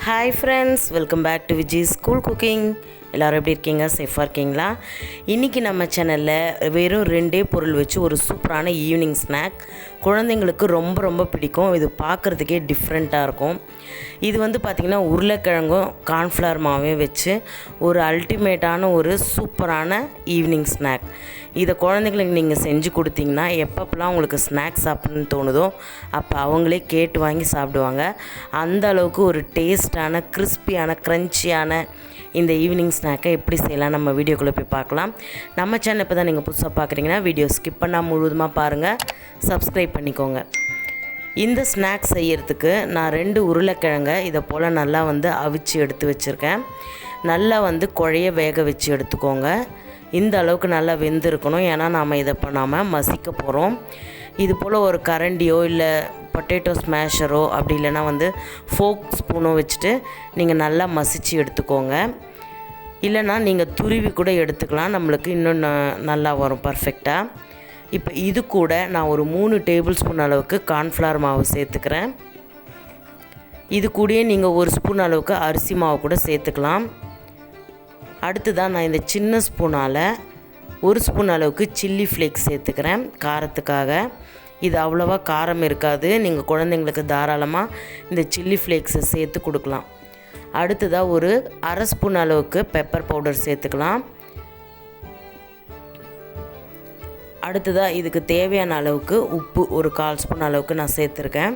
Hi friends, welcome back to Vijis School Cooking. எல்லாரும் எப்படி இருக்கீங்க? சேஃபாக இருக்கீங்களா? இன்றைக்கி நம்ம சேனலில் வெறும் 2 பொருள் வச்சு ஒரு சூப்பரான ஈவினிங் ஸ்நாக் குழந்தைங்களுக்கு ரொம்ப பிடிக்கும். இது பார்க்குறதுக்கே டிஃப்ரெண்ட்டாக இருக்கும். இது பார்த்திங்கன்னா உருளைக்கிழங்கும் கார்ன்ஃப்ளவர் மாவையும் வச்சு ஒரு அல்டிமேட்டான ஒரு சூப்பரான ஈவினிங் ஸ்நாக். இதை குழந்தைங்களுக்கு நீங்கள் செஞ்சு கொடுத்தீங்கன்னா எப்பப்பெல்லாம் உங்களுக்கு ஸ்நாக்ஸ் சாப்பிட்ணுன்னு தோணுதோ அப்போ அவங்களே கேட்டு வாங்கி சாப்பிடுவாங்க. அந்த அளவுக்கு ஒரு டேஸ்டான கிறிஸ்பியான க்ரன்ச்சியான இந்த ஈவினிங் ஸ்நாக்கை எப்படி செய்யலாம் நம்ம வீடியோக்குள்ளே போய் பார்க்கலாம். நம்ம சேனல் இப்போ தான் நீங்கள் புதுசாக பார்க்குறீங்கன்னா வீடியோ ஸ்கிப் பண்ணால் முழுவதுமாக பாருங்கள், சப்ஸ்கிரைப் பண்ணிக்கோங்க. இந்த ஸ்நாக் செய்கிறதுக்கு நான் 2 உருளைக்கிழங்கை இதை போல் நல்லா அவிச்சு எடுத்து வச்சுருக்கேன். நல்லா குழைய வேக வச்சு எடுத்துக்கோங்க. இந்த அளவுக்கு நல்லா வெந்திருக்கணும், ஏன்னா நாம் இதை பண்ணாமல் மசிக்க போகிறோம். இது போல் ஒரு கரண்டியோ இல்லை பொட்டேட்டோ ஸ்மேஷரோ அப்படி இல்லைன்னா ஃபோக் ஸ்பூனோ வச்சுட்டு நீங்கள் நல்லா மசித்து எடுத்துக்கோங்க. இல்லைனா நீங்கள் துருவி கூட எடுத்துக்கலாம், நம்மளுக்கு இன்னும் நல்லா வரும் பர்ஃபெக்டாக. இப்போ இது கூட நான் ஒரு 3 டேபிள் ஸ்பூன் அளவுக்கு கார்ன்ஃப்ளவர் மாவு சேர்த்துக்கிறேன். இது கூடயே நீங்கள் 1 ஸ்பூன் அளவுக்கு அரிசி மாவு கூட சேர்த்துக்கலாம். அடுத்ததான் நான் இந்த சின்ன ஸ்பூனால் 1 ஸ்பூன் அளவுக்கு சில்லி ஃப்ளேக்ஸ் சேர்த்துக்கிறேன் காரத்துக்காக. இது அவ்வளோவா காரம் இருக்காது, நீங்கள் குழந்தைங்களுக்கு தாராளமாக இந்த சில்லி ஃப்ளேக்ஸை சேர்த்து கொடுக்கலாம். அடுத்ததாக ஒரு 1/2 ஸ்பூன் அளவுக்கு பெப்பர் பவுடர் சேர்த்துக்கலாம். அடுத்ததாக இதுக்கு தேவையான அளவுக்கு உப்பு ஒரு 1/4 ஸ்பூன் அளவுக்கு நான் சேர்த்துருக்கேன்.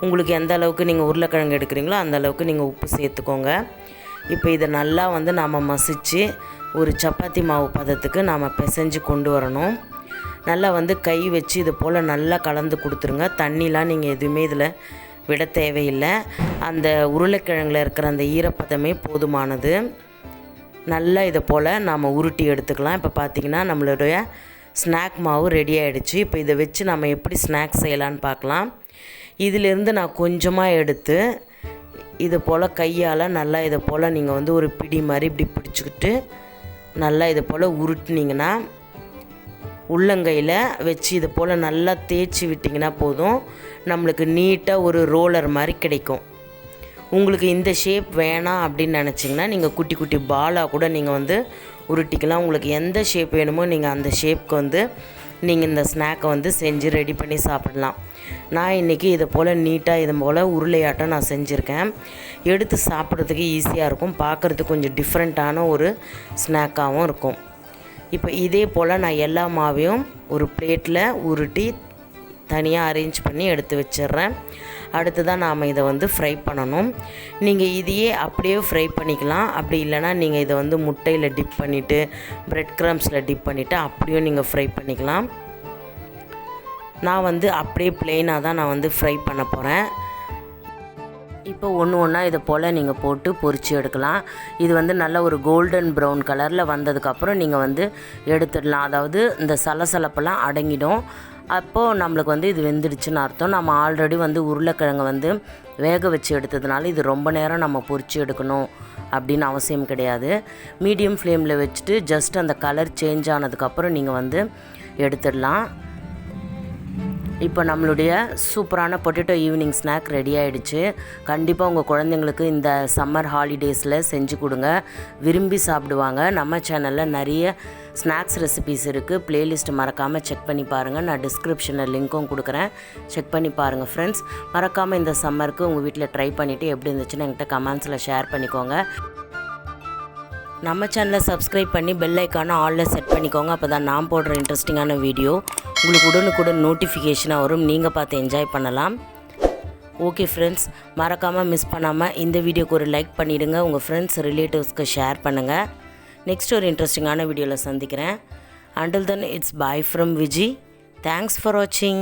உங்களுக்கு எந்த அளவுக்கு நீங்கள் உருளைக்கிழங்கு எடுக்கிறீங்களோ அந்த அளவுக்கு நீங்கள் உப்பு சேர்த்துக்கோங்க. இப்போ இதை நல்லா நாம் மசித்து ஒரு சப்பாத்தி மாவு பதத்துக்கு நாம் பிசைஞ்சு கொண்டு வரணும். நல்லா கை வச்சு இது போல் நல்லா கலந்து கொடுத்துருங்க. தண்ணிலாம் நீங்கள் எதுவுமே இதில் விட தேவையில்லை. அந்த உருளைக்கிழங்கில் இருக்கிற அந்த ஈரப்பதமே போதுமானது. நல்லா இதை போல் நாம் உருட்டி எடுத்துக்கலாம். இப்போ பார்த்திங்கன்னா நம்மளுடைய ஸ்நாக் மாவு ரெடி ஆகிடுச்சு. இப்போ இதை வச்சு நம்ம எப்படி ஸ்நாக்ஸ் செய்யலான்னு பார்க்கலாம். இதிலேருந்து நான் கொஞ்சமாக எடுத்து இது போல் கையால் நல்லா இதை போல் நீங்கள் ஒரு பிடி மாதிரி இப்படி பிடிச்சிக்கிட்டு நல்லா இதை போல் உருட்டினீங்கன்னா உள்ளங்கையில் வச்சு இது போல் நல்லா தேய்ச்சி விட்டிங்கன்னா போதும், நம்மளுக்கு நீட்டாக ஒரு ரோலர் மாதிரி கிடைக்கும். உங்களுக்கு இந்த ஷேப் வேணாம் அப்படின்னு நினச்சிங்கன்னா நீங்கள் குட்டி குட்டி பாலாக கூட நீங்கள் உருட்டிக்கலாம். உங்களுக்கு எந்த ஷேப் வேணுமோ நீங்கள் அந்த ஷேப்புக்கு நீங்கள் இந்த ஸ்நாக்கை செஞ்சு ரெடி பண்ணி சாப்பிடலாம். நான் இன்றைக்கி இதை போல் நீட்டாக இது போல் உருளையாட்டம் நான் செஞ்சுருக்கேன். எடுத்து சாப்பிட்றதுக்கு ஈஸியாக இருக்கும், பார்க்குறதுக்கு கொஞ்சம் டிஃப்ரெண்ட்டான ஒரு ஸ்நாக்காகவும் இருக்கும். இப்போ இதே போல் நான் எல்லா மாவையும் ஒரு பிளேட்டில் உருட்டி தனியாக அரேஞ்ச் பண்ணி எடுத்து வச்சிடுறேன். அடுத்ததான் நாம் இதை ஃப்ரை பண்ணணும். நீங்கள் இதையே அப்படியே ஃப்ரை பண்ணிக்கலாம், அப்படி இல்லைனா நீங்கள் இதை முட்டையில் டிப் பண்ணிவிட்டு ப்ரெட் க்ரம்ஸில் டிப் பண்ணிவிட்டு அப்படியும் நீங்கள் ஃப்ரை பண்ணிக்கலாம். நான் அப்படியே ப்ளெயினாக தான் நான் ஃப்ரை பண்ண போகிறேன். இப்போ ஒன்றா இதை போல் நீங்கள் போட்டு பொரித்து எடுக்கலாம். இது நல்ல ஒரு கோல்டன் ப்ரௌன் கலரில் வந்ததுக்கப்புறம் நீங்கள் எடுத்துடலாம். அதாவது இந்த சலசலப்பெல்லாம் அடங்கிடும். அப்போது நம்மளுக்கு இது வெந்துடுச்சுன்னு அர்த்தம். நம்ம ஆல்ரெடி உருளைக்கிழங்கு வேக வச்சு எடுத்ததுனால இது ரொம்ப நேரம் நம்ம பொரித்து எடுக்கணும் அப்படின்னு அவசியம் கிடையாது. மீடியம் ஃப்ளேமில் வச்சுட்டு ஜஸ்ட் அந்த கலர் சேஞ்ச் ஆனதுக்கப்புறம் நீங்கள் எடுத்துடலாம். இப்போ நம்மளுடைய சூப்பரான பொட்டேட்டோ ஈவினிங் ஸ்நாக் ரெடி ஆகிடுச்சு. கண்டிப்பாக உங்கள் குழந்தைங்களுக்கு இந்த சம்மர் ஹாலிடேஸில் செஞ்சு கொடுங்க, விரும்பி சாப்பிடுவாங்க. நம்ம சேனலில் நிறைய ஸ்நாக்ஸ் ரெசிபீஸ் இருக்குது, ப்ளேலிஸ்ட் மறக்காமல் செக் பண்ணி பாருங்கள். நான் டிஸ்கிரிப்ஷனில் லிங்க்கும் கொடுக்குறேன், செக் பண்ணி பாருங்கள் ஃப்ரெண்ட்ஸ். மறக்காமல் இந்த சம்மருக்கு உங்கள் வீட்டில் ட்ரை பண்ணிவிட்டு எப்படி இருந்துச்சுன்னு என்கிட்ட கமெண்ட்ஸில் ஷேர் பண்ணிக்கோங்க. நம்ம சேனலை சப்ஸ்கிரைப் பண்ணி பெல் ஐக்கானை ஆலில் செட் பண்ணிக்கோங்க. அப்போ தான் நான் போடுற இன்ட்ரெஸ்டிங்கான வீடியோ உங்களுக்கு உடனுக்குடன் நோட்டிஃபிகேஷனாக வரும், நீங்கள் பார்த்து என்ஜாய் பண்ணலாம். ஓகே ஃப்ரெண்ட்ஸ், மறக்காமல் மிஸ் பண்ணாமல் இந்த வீடியோக்கு ஒரு லைக் பண்ணிவிடுங்க, உங்கள் ஃப்ரெண்ட்ஸ் ரிலேட்டிவ்ஸ்க்கு ஷேர் பண்ணுங்கள். நெக்ஸ்ட் ஒரு இன்ட்ரெஸ்டிங்கான வீடியோவில் சந்திக்கிறேன். Until then, it's bye from Viji. Thanks for watching.